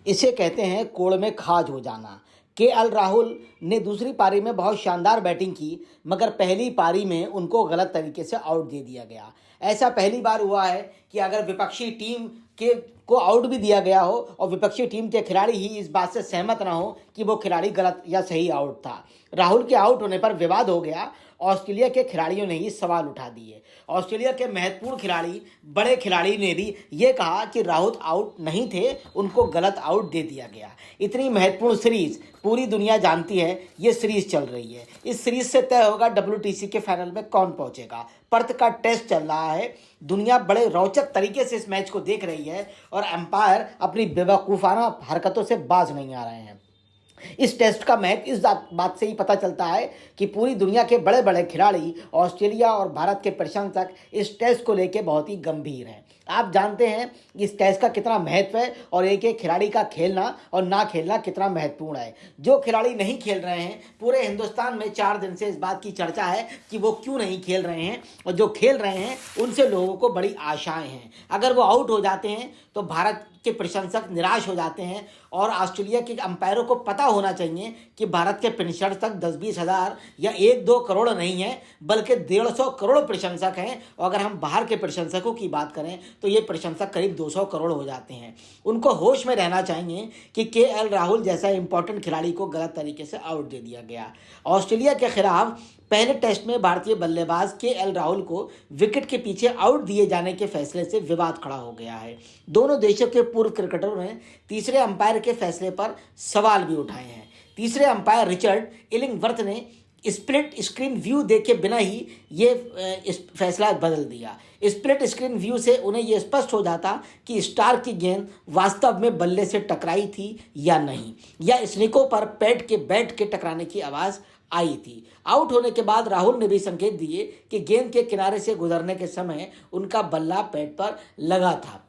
इसे कहते हैं कोड़ में खाज हो जाना। केएल राहुल ने दूसरी पारी में बहुत शानदार बैटिंग की, मगर पहली पारी में उनको गलत तरीके से आउट दे दिया गया। ऐसा पहली बार हुआ है कि अगर विपक्षी टीम के को आउट भी दिया गया हो और विपक्षी टीम के खिलाड़ी ही इस बात से सहमत ना हो कि वो खिलाड़ी गलत या सही आउट था। राहुल के आउट होने पर विवाद हो गया। ऑस्ट्रेलिया के खिलाड़ियों ने ही सवाल उठा दिए। ऑस्ट्रेलिया के महत्वपूर्ण खिलाड़ी, बड़े खिलाड़ी ने भी ये कहा कि राहुल आउट नहीं थे, उनको गलत आउट दे दिया गया। इतनी महत्वपूर्ण सीरीज, पूरी दुनिया जानती है ये सीरीज चल रही है। इस सीरीज से तय होगा WTC के फाइनल में कौन पहुंचेगा। पर्थ का टेस्ट चल रहा है। दुनिया बड़े रोचक तरीके से इस मैच को देख रही है और एम्पायर अपनी बेवकूफ़ाना हरकतों से बाज नहीं आ रहे हैं। इस टेस्ट का महत्व इस बात से ही पता चलता है कि पूरी दुनिया के बड़े बड़े खिलाड़ी, ऑस्ट्रेलिया और भारत के प्रशंसक इस टेस्ट को लेकर बहुत ही गंभीर हैं। आप जानते हैं इस टेस्ट का कितना महत्व है और एक एक खिलाड़ी का खेलना और ना खेलना कितना महत्वपूर्ण है। जो खिलाड़ी नहीं खेल रहे हैं, पूरे हिंदुस्तान में 4 दिन से इस बात की चर्चा है कि वो क्यों नहीं खेल रहे हैं, और जो खेल रहे हैं उनसे लोगों को बड़ी आशाएं हैं। अगर वो आउट हो जाते हैं तो भारत के प्रशंसक निराश हो जाते हैं और ऑस्ट्रेलिया के अंपायरों को पता होना चाहिए कि भारत के प्रशंसक 10-20 हज़ार या 1-2 करोड़ नहीं है, बल्कि 150 करोड़ प्रशंसक हैं। और अगर हम बाहर के प्रशंसकों की बात करें तो ये प्रशंसक करीब 200 करोड़ हो जाते हैं। उनको होश में रहना चाहिए कि केएल राहुल जैसा इंपॉर्टेंट खिलाड़ी को गलत तरीके से आउट दे दिया गया। ऑस्ट्रेलिया के खिलाफ पहले टेस्ट में भारतीय बल्लेबाज केएल राहुल को विकेट के पीछे आउट दिए जाने के फैसले से विवाद खड़ा हो गया है। दोनों देशों के पूर्व क्रिकेटरों ने तीसरे अंपायर के फैसले पर सवाल भी उठाए हैं। तीसरे अंपायर रिचर्ड इलिंगवर्थ ने स्प्लिट स्क्रीन व्यू देखे बिना ही ये इस फैसला बदल दिया। स्प्लिट स्क्रीन व्यू से उन्हें यह स्पष्ट हो जाता कि स्टार की गेंद वास्तव में बल्ले से टकराई थी या नहीं, या स्निकों पर पैड के बैट के टकराने की आवाज़ आई थी। आउट होने के बाद राहुल ने भी संकेत दिए कि गेंद के किनारे से गुजरने के समय उनका बल्ला पैड पर लगा था।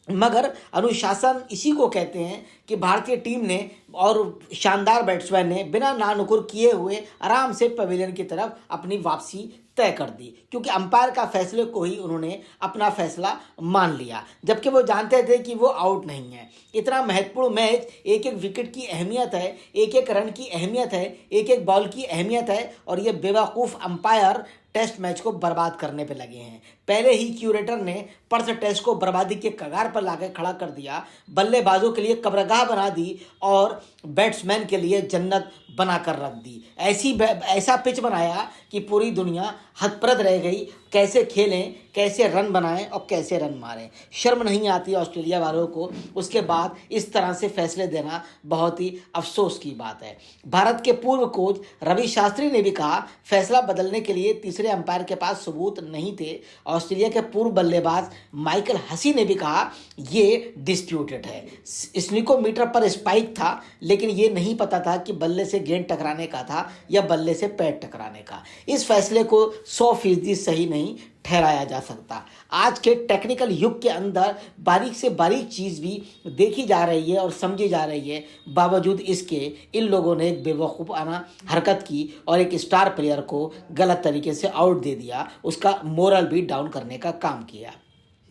मगर अनुशासन इसी को कहते हैं कि भारतीय टीम ने और शानदार बैट्समैन ने बिना नानुकुर किए हुए आराम से पवेलियन की तरफ अपनी वापसी तय कर दी, क्योंकि अंपायर का फैसले को ही उन्होंने अपना फैसला मान लिया, जबकि वो जानते थे कि वो आउट नहीं है। इतना महत्वपूर्ण मैच, एक एक विकेट की अहमियत है, एक एक रन की अहमियत है, एक एक बॉल की अहमियत है, और ये बेवकूफ़ अंपायर टेस्ट मैच को बर्बाद करने पे लगे हैं। पहले ही क्यूरेटर ने पर्थ टेस्ट को बर्बादी के कगार पर लाकर खड़ा कर दिया, बल्लेबाजों के लिए कब्रगाह बना दी और बैट्समैन के लिए जन्नत बनाकर रख दी। ऐसा पिच बनाया कि पूरी दुनिया हतप्रभ रह गई, कैसे खेलें, कैसे रन बनाएं और कैसे रन मारें। शर्म नहीं आती ऑस्ट्रेलिया वालों को उसके बाद इस तरह से फैसले देना, बहुत ही अफसोस की बात है। भारत के पूर्व कोच रवि शास्त्री ने भी कहा फैसला बदलने के लिए तीसरे अंपायर के पास सबूत नहीं थे। ऑस्ट्रेलिया के पूर्व बल्लेबाज माइकल हसी ने भी कहा ये डिस्प्यूटेड है। स्निकोमीटर पर स्पाइक था, लेकिन ये नहीं पता था कि बल्ले से गेंद टकराने का था या बल्ले से पैड टकराने का। इस फैसले को 100% सही नहीं ठहराया जा सकता। आज के टेक्निकल युग के अंदर बारीक से बारीक चीज़ भी देखी जा रही है और समझी जा रही है। बावजूद इसके इन लोगों ने एक बेवकूफ़ाना हरकत की और एक स्टार प्लेयर को गलत तरीके से आउट दे दिया, उसका मोरल भी डाउन करने का काम किया।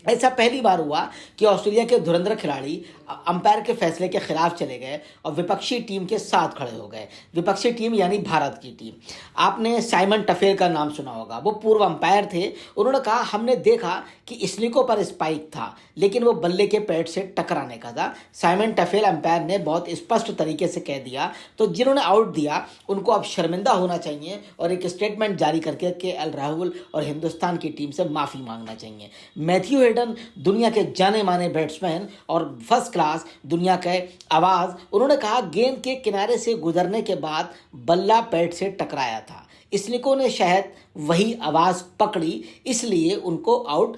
ऐसा पहली बार हुआ कि ऑस्ट्रेलिया के धुरंधर खिलाड़ी अंपायर के फैसले के खिलाफ चले गए और विपक्षी टीम के साथ खड़े हो गए। विपक्षी टीम यानी भारत की टीम। आपने साइमन टफेल का नाम सुना होगा, वो पूर्व अंपायर थे। उन्होंने कहा हमने देखा कि स्लिकों पर स्पाइक था, लेकिन वो बल्ले के पैड से टकराने का था। साइमन टफेल अंपायर ने बहुत स्पष्ट तरीके से कह दिया, तो जिन्होंने आउट दिया उनको अब शर्मिंदा होना चाहिए और एक स्टेटमेंट जारी करके केएल राहुल और हिंदुस्तान की टीम से माफ़ी मांगना चाहिए। मैथ्यू हेडन दुनिया के जाने माने बैट्समैन और फर्स्ट क्लास दुनिया के आवाज़, उन्होंने कहा गेंद के किनारे से गुजरने के बाद बल्ला पैड से टकराया था। स्निकों ने शायद वही आवाज़ पकड़ी, इसलिए उनको आउट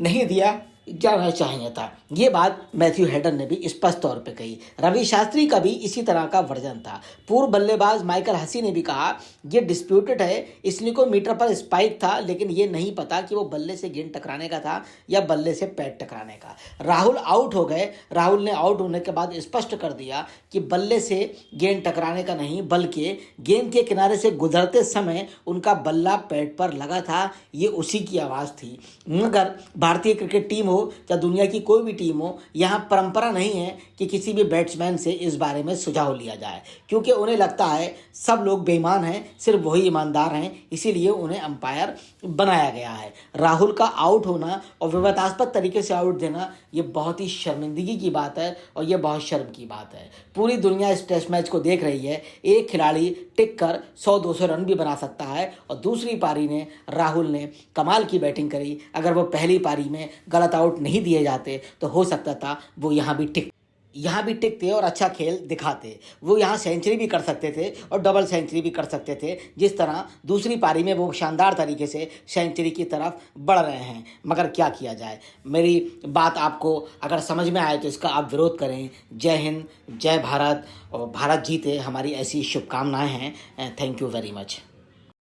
नहीं दिया जाना चाहिए था। ये बात मैथ्यू हेडन ने भी स्पष्ट तौर पे कही। रवि शास्त्री का भी इसी तरह का वर्जन था। पूर्व बल्लेबाज माइकल हसी ने भी कहा ये डिस्प्यूटेड है, स्निकोमीटर पर स्पाइक था, लेकिन ये नहीं पता कि वो बल्ले से गेंद टकराने का था या बल्ले से पैड टकराने का। राहुल आउट हो गए। राहुल ने आउट होने के बाद स्पष्ट कर दिया कि बल्ले से गेंद टकराने का नहीं, बल्कि गेंद के किनारे से गुजरते समय उनका बल्ला पैड पर लगा था, ये उसी की आवाज़ थी। मगर भारतीय क्रिकेट टीम हो हो या दुनिया की कोई भी टीम हो, यहाँ परंपरा नहीं है कि किसी भी बैट्समैन से इस बारे में सुझाव लिया जाए, क्योंकि उन्हें लगता है सब लोग बेईमान हैं, सिर्फ वही ईमानदार हैं, इसीलिए उन्हें अंपायर बनाया गया है। राहुल का आउट होना और विवादास्पद तरीके से आउट देना ये बहुत ही शर्मिंदगी की बात है और ये बहुत शर्म की बात है। पूरी दुनिया इस टेस्ट मैच को देख रही है। एक खिलाड़ी टिक कर 100-200 रन भी बना सकता है और दूसरी पारी ने राहुल ने कमाल की बैटिंग करी। अगर वो पहली पारी में गलत आउट नहीं दिए जाते तो हो सकता था वो यहाँ भी टिकते और अच्छा खेल दिखाते। वो यहाँ सेंचुरी भी कर सकते थे और डबल सेंचुरी भी कर सकते थे, जिस तरह दूसरी पारी में वो शानदार तरीके से सेंचुरी की तरफ बढ़ रहे हैं। मगर क्या किया जाए, मेरी बात आपको अगर समझ में आए तो इसका आप विरोध करें। जय हिंद, जय भारत और भारत जीते, हमारी ऐसी शुभकामनाएं हैं। Thank you very much.